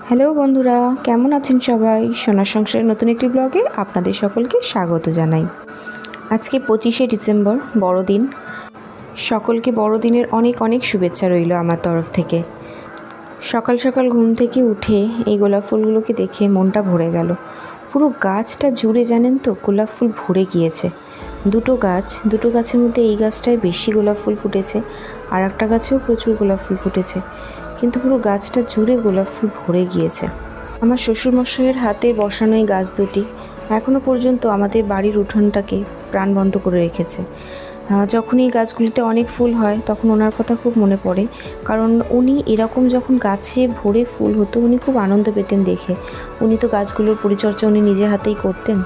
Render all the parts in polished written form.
Hello বন্ধুরা, কেমন আছেন সবাই? সোনার সংসারের নতুন একটি ব্লগে আপনাদের সকলকে স্বাগত জানাই। আজকে 25শে ডিসেম্বর, বড়দিন। সকলকে বড়দিনের অনেক অনেক শুভেচ্ছা রইল আমার তরফ থেকে। সকাল সকাল ঘুম থেকে উঠে এই গোলাপ ফুলগুলোকে দেখে মনটা ভরে গেল। পুরো গাছটা জুড়ে জানেন তো গোলাপ ফুল ভরে গিয়েছে। দুটো গাছের মধ্যে এই গাছটায় বেশি গোলাপ ফুল ফুটেছে, আর একটা গাছেও প্রচুর গোলাপ ফুল ফুটেছে, কিন্তু পুরো গাছটা জুড়ে গোলাপ ফুল ভরে গিয়েছে। আমার শ্বশুরমশাইয়ের হাতে বসানো এই গাছ দুটি এখনও পর্যন্ত আমাদের বাড়ির উঠোনটাকে প্রাণবন্ত করে রেখেছে। যখন এই গাছগুলিতে অনেক ফুল হয় তখন ওনার কথা খুব মনে পড়ে, কারণ উনি এরকম যখন গাছে ভরে ফুল হতো উনি খুব আনন্দ পেতেন দেখে। উনি তো গাছগুলোর পরিচর্যা উনি নিজের হাতেই করতেন,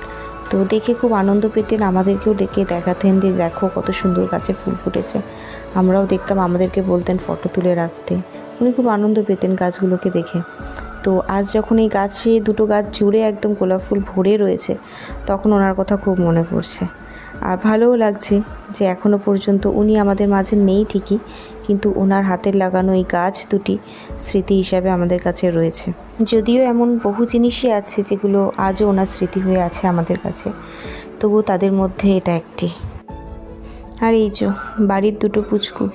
তো দেখে খুব আনন্দ পেতেন। আমাদেরকেও ডেকে দেখাতেন যে দেখো কত সুন্দর গাছে ফুল ফুটেছে। আমরাও দেখতাম, আমাদেরকে বলতেন ফটো তুলে রাখতে। উনি খুব আনন্দ পেতেন গাছগুলোকে দেখে। তো আজ যখন এই দুটো গাছ জুড়ে একদম গোলাপ ফুল ভরে রয়েছে, তখন ওনার কথা খুব মনে পড়ছে। আর ভালোও লাগছে যে এখনও পর্যন্ত উনি আমাদের মাঝে নেই ঠিকই, কিন্তু ওনার হাতের লাগানো এই গাছ দুটি স্মৃতি হিসাবে আমাদের কাছে রয়েছে। যদিও এমন বহু জিনিসই আছে যেগুলো আজও ওনার স্মৃতি হয়ে আছে আমাদের কাছে, তবু তাদের মধ্যে এটা একটি। আর এই যে বাড়ির দুটো পুচকু,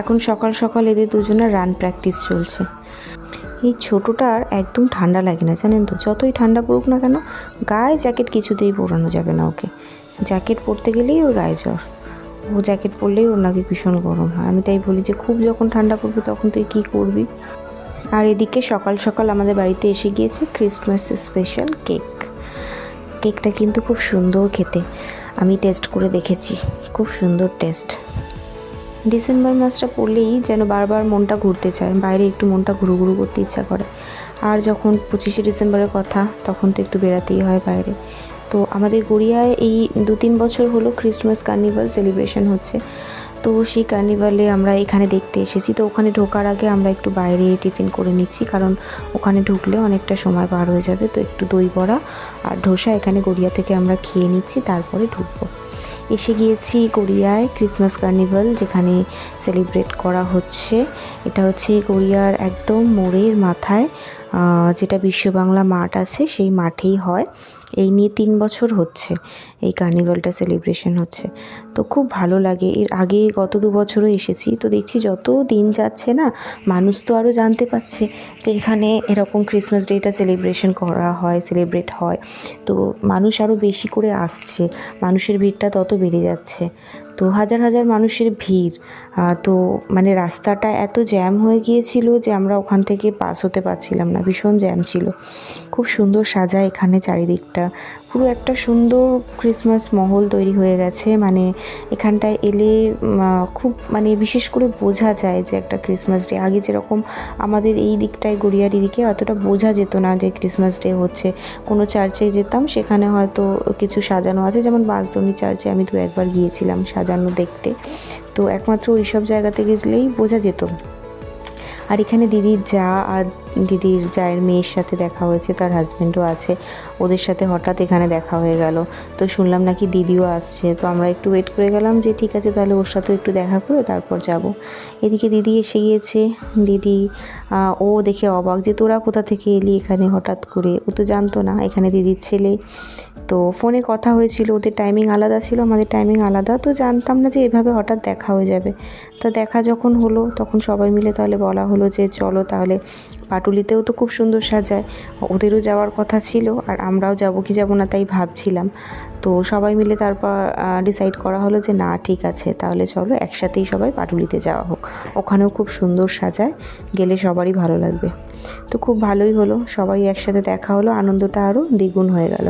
এখন সকাল সকাল এদের দুজনের রান প্র্যাকটিস চলছে। এই ছোটোটার একদম ঠান্ডা লাগে না জানেন তো, যতই ঠান্ডা পড়ুক না কেন গায়ে জ্যাকেট কিছুতেই পরানো যাবে না ওকে। জ্যাকেট পরতে গেলেই ওর গায়ে জ্বর, ও জ্যাকেট পরলেই ওর নাকি ভীষণ গরম হয়। আমি তাই বলি যে খুব যখন ঠান্ডা পড়বে তখন তুই কী করবি। আর এদিকে সকাল সকাল আমাদের বাড়িতে এসে গিয়েছে ক্রিসমাস স্পেশাল কেকটা কিন্তু খুব সুন্দর খেতে, আমি টেস্ট করে দেখেছি, খুব সুন্দর টেস্ট। ডিসেম্বর মাসটা পড়লেই যেন বারবার মনটা ঘুরতে চায়, বাইরে একটু মনটা ঘুরু ঘুরু করতে ইচ্ছা করে। আর যখন 25শে ডিসেম্বরের কথা, তখন তো একটু বেরাতেই হয় বাইরে। তো আমাদের গড়িয়ায় এই 2-3 বছর হলো ক্রিসমাস কার্নিভাল সেলিব্রেশন হচ্ছে। তো সেই কার্নিভালে আমরা এখানে দেখতে এসেছি। তো ওখানে ঢোকার আগে আমরা একটু বাইরে টিফিন করে নিচ্ছি, কারণ ওখানে ঢুকলে অনেকটা সময় পার হয়ে যাবে। তো একটু দই বড়া আর ধোসা এখানে গড়িয়া থেকে আমরা খেয়ে নিচ্ছি, তারপরে ঢুকবো। এসে গিয়েছি গড়িয়ায় ক্রিসমাস কার্নিভাল যেখানে সেলিব্রেট করা হচ্ছে। এটা হচ্ছে গড়িয়ার একদম মোড়ের মাথায় যেটা বিশ্ব বাংলা মাঠ আছে, সেই মাঠেই হয়। এই নিয়ে 3 বছর হচ্ছে এই কার্নিভালটা সেলিব্রেশন হচ্ছে। তো খুব ভালো লাগে। এর আগে গত 2 বছরও এসেছি, তো দেখছি যত দিন যাচ্ছে না মানুষ তো আরও জানতে পারছে যে এখানে এরকম ক্রিসমাস ডেটা সেলিব্রেট হয়। তো মানুষ আরও বেশি করে আসছে, মানুষের ভিড়টা তত বেড়ে যাচ্ছে। তো হাজার হাজার মানুষের ভিড়। তো মানে রাস্তাটা এত জ্যাম হয়ে গিয়েছিল যে আমরা ওখান থেকে পাস হতে পারছিলাম না, ভীষণ জ্যাম ছিল। খুব সুন্দর সাজায় এখানে চারিদিকটা, পুরো একটা সুন্দর ক্রিসমাস মহল তৈরি হয়ে গেছে। মানে এখানটায় এলে খুব মানে বিশেষ করে বোঝা যায় যে একটা ক্রিসমাস ডে। আগে যেরকম আমাদের এই দিকটায় গড়িয়ার দিকে অতটা বোঝা যেত না যে ক্রিসমাস ডে হচ্ছে। কোনো চার্চে যেতাম, সেখানে হয়তো কিছু সাজানো আছে, যেমন বাঁশদনি চার্চে আমি 2-1 গিয়েছিলাম সাজানো দেখতে। তো একমাত্র ওই সব জায়গাতে গেলেই বোঝা যেত। আর এখানে দিদির জায়ের মেয়ের সাথে দেখা হয়েছে, তার হাজব্যান্ডও আছে, ওদের সাথে হঠাৎ এখানে দেখা হয়ে গেল। তো শুনলাম নাকি দিদিও আসছে, তো আমরা একটু ওয়েট করে গেলাম যে ঠিক আছে তাহলে ওর সাথেও একটু দেখা করে তারপর যাব। এদিকে দিদি এসে গিয়েছে। দিদি ও দেখে অবাক যে তোরা কোথা থেকে এলি এখানে হঠাৎ করে। ও তো জানতো না এখানে দিদির ছেলে। তো ফোনে কথা হয়েছিল, ওদের টাইমিং আলাদা ছিল, আমাদের টাইমিং আলাদা, তো জানতাম না যে এভাবে হঠাৎ দেখা হয়ে যাবে। তো দেখা যখন হলো তখন সবাই মিলে তাহলে বলা হলো যে চলো তাহলে পাটুলিতেও তো খুব সুন্দর সাজায়, ওদেরও যাওয়ার কথা ছিল, আর আমরাও যাবো কি যাবো না তাই ভাবছিলাম। তো সবাই মিলে তারপর ডিসাইড করা হলো যে না ঠিক আছে তাহলে চলো একসাথেই সবাই পাটুলিতে যাওয়া হোক, ওখানেও খুব সুন্দর সাজায়, গেলে সবারই ভালো লাগবে। তো খুব ভালোই হলো, সবাই একসাথে দেখা হলো, আনন্দটা আরও দ্বিগুণ হয়ে গেল।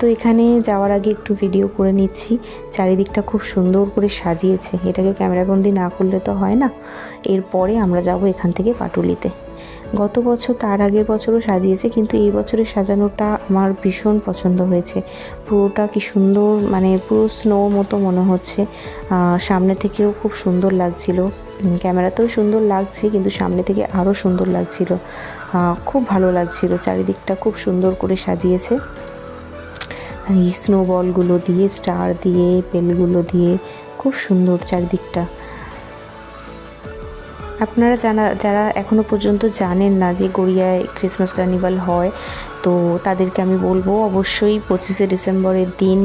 তো এখানে যাওয়ার আগে একটু ভিডিও করে নিচ্ছি, চারিদিকটা খুব সুন্দর করে সাজিয়েছে, এটাকে ক্যামেরাবন্দি না করলে তো হয় না। এরপরে আমরা যাব এখান থেকে পাটুলিতে। গত বছর তার আগের বছরও সাজিয়েছে, কিন্তু এই বছরের সাজানোটা আমার ভীষণ পছন্দ হয়েছে। পুরোটা কি সুন্দর, মানে পুরো স্নো মতো মনে হচ্ছে। সামনে থেকেও খুব সুন্দর লাগছিল, ক্যামেরাতেও সুন্দর লাগছে, কিন্তু সামনে থেকে আরও সুন্দর লাগছিল। খুব ভালো লাগছিল, চারিদিকটা খুব সুন্দর করে সাজিয়েছে। এই স্নোবলগুলো দিয়ে, স্টার দিয়ে, বেলগুলো দিয়ে খুব সুন্দর চারিদিকটা। আপনারা যারা এখনও পর্যন্ত জানেন না যে গড়িয়ায় ক্রিসমাস কার্নিভাল হয়, তো তাদেরকে আমি বলবো অবশ্যই 25শে ডিসেম্বরের দিন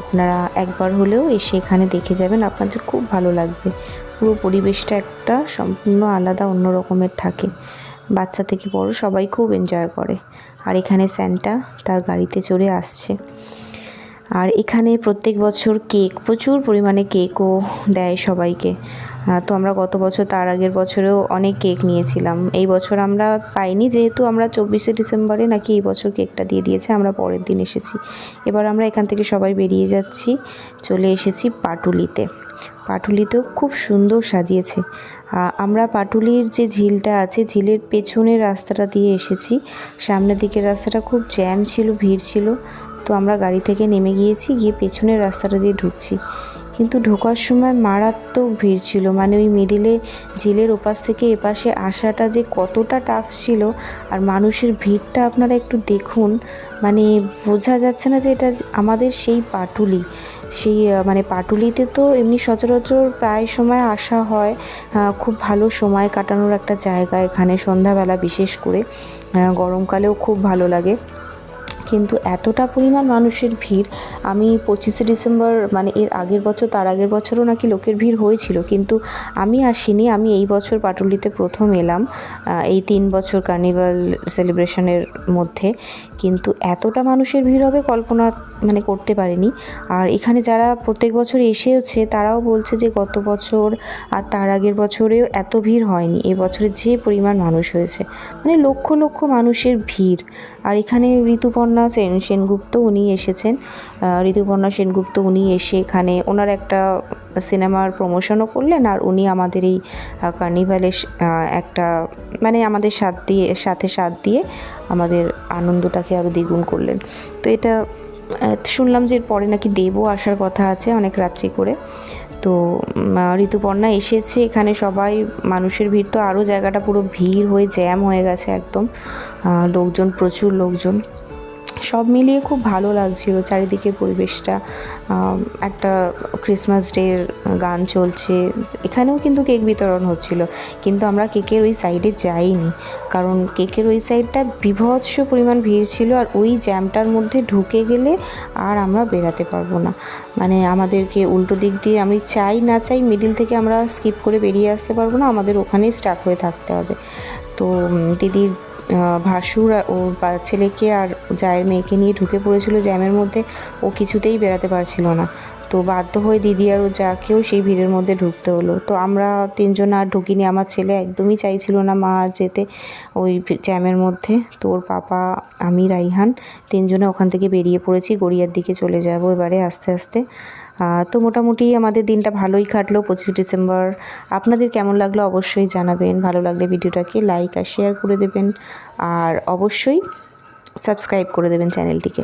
আপনারা একবার হলেও এসে এখানে দেখে যাবেন, আপনাদের খুব ভালো লাগবে। পুরো পরিবেশটা একটা সম্পূর্ণ আলাদা অন্য রকমের থাকে, বাচ্চা থেকে বড় সবাই খুব এনজয় করে। আর এখানে স্যান্টা তার গাড়িতে চড়ে আসছে। আর এখানে প্রত্যেক বছর প্রচুর পরিমাণে কেকও দেয় সবাইকে। তো আমরা গত বছর তার আগের বছরেও অনেক কেক নিয়েছিলাম। এই বছর আমরা পাইনি, যেহেতু আমরা 24শে ডিসেম্বরে নাকি এই বছর কেকটা দিয়ে দিয়েছে, আমরা পরের দিন এসেছি। এবার আমরা এখান থেকে সবাই বেরিয়ে যাচ্ছি, চলে এসেছি পাটুলিতে। পাটুলিতেও খুব সুন্দর সাজিয়েছে। আমরা পাটুলির যে ঝিলটা আছে, ঝিলের পেছনের রাস্তাটা দিয়ে এসেছি। সামনের দিকের রাস্তাটা খুব জ্যাম ছিল, ভিড় ছিল। তো আমরা গাড়ি থেকে নেমে গিয়েছি, গিয়ে পেছনের রাস্তাটা দিয়ে ঢুকছি। কিন্তু ঢোকার সময় মারাত্মক ভিড় ছিল, মানে ওই মিডিলে ঝিলের ওপাশ থেকে এপাশে আসাটা যে কতটা টাফ ছিল। আর মানুষের ভিড়টা আপনারা একটু দেখুন, মানে বোঝা যাচ্ছে না যে এটা আমাদের সেই পাটুলি। সেই মানে পাটুলিতে তো এমনি সচরাচর প্রায় সময় আসা হয়, খুব ভালো সময় কাটানোর একটা জায়গা এখানে, সন্ধ্যাবেলা বিশেষ করে, গরমকালেও খুব ভালো লাগে। কিন্তু এতটা পরিমাণ মানুষের ভিড়, আমি 25শে ডিসেম্বর মানে এর আগের বছর তার আগের বছরও নাকি লোকের ভিড় হয়েছিল, কিন্তু আমি আসিনি। আমি এই বছর পাটুলিতে প্রথম এলাম এই 3 বছর কার্নিভাল সেলিব্রেশনের মধ্যে, কিন্তু এতটা মানুষের ভিড় হবে কল্পনা মানে করতে পারিনি। আর এখানে যারা প্রত্যেক বছর এসেছে তারাও বলছে যে গত বছর আর তার আগের বছরেও এত ভিড় হয়নি, এবছরে যে পরিমাণ মানুষ হয়েছে, মানে লক্ষ লক্ষ মানুষের ভিড়। আর এখানে ঋতুপর্ণা সেনগুপ্ত উনি এসেছেন। ঋতুপর্ণা সেনগুপ্ত উনি এসে এখানে ওনার একটা সিনেমার প্রমোশনও করলেন, আর উনি আমাদের এই কার্নিভালের একটা মানে আমাদের সাথে সাথ দিয়ে আমাদের আনন্দটাকে আরও দ্বিগুণ করলেন। তো এটা শুনলাম যে পরে নাকি দেবও আসার কথা আছে অনেক রাত্রি করে। তো ঋতুপর্ণা এসেছে এখানে, সবাই মানুষের ভিড় তো আরও জায়গাটা পুরো ভিড় হয়ে জ্যাম হয়ে গেছে একদম, লোকজন প্রচুর লোকজন। সব মিলিয়ে খুব ভালো লাগছিল চারিদিকের পরিবেশটা। একটা ক্রিসমাস ডের গান চলছে, এখানেও কিন্তু কেক বিতরণ হচ্ছিল, কিন্তু আমরা কেকের ওই সাইডে যাইনি, কারণ কেকের ওই সাইডটা বীভৎস পরিমাণ ভিড় ছিল, আর ওই জ্যামটার মধ্যে ঢুকে গেলে আর আমরা বেরাতে পারবো না। মানে আমাদেরকে উল্টো দিক দিয়ে, আমি চাই না চাই মিডিল থেকে আমরা স্কিপ করে বেরিয়ে আসতে পারবো না, আমাদের ওখানেই স্টাক হয়ে থাকতে হবে। তো দিদির ভাসুর ওর ছেলেকে আর জায়ের মেয়েকে নিয়ে ঢুকে পড়েছিল জ্যামের মধ্যে, ও কিছুতেই বেরাতে পারছিল না। তো বাধ্য হয়ে দিদি আর ও যাকেও সেই ভিড়ের মধ্যে ঢুকতে হলো। তো আমরা 3 জন আর ঢুকিনি, আমার ছেলে একদমই চাইছিল না মা আর যেতে ওই জ্যামের মধ্যে। তো ওর পাপা, আমি, রাইহান 3 জনে ওখান থেকে বেরিয়ে পড়েছি, গড়িয়ার দিকে চলে যাব এবারে আস্তে আস্তে। তো মোটামুটি আমাদের দিনটা ভালোই কাটলো 25 ডিসেম্বর। আপনাদের কেমন লাগলো অবশ্যই জানাবেন, ভালো লাগলে ভিডিওটাকে লাইক আর শেয়ার করে দেবেন, আর অবশ্যই সাবস্ক্রাইব করে দেবেন চ্যানেলটিকে।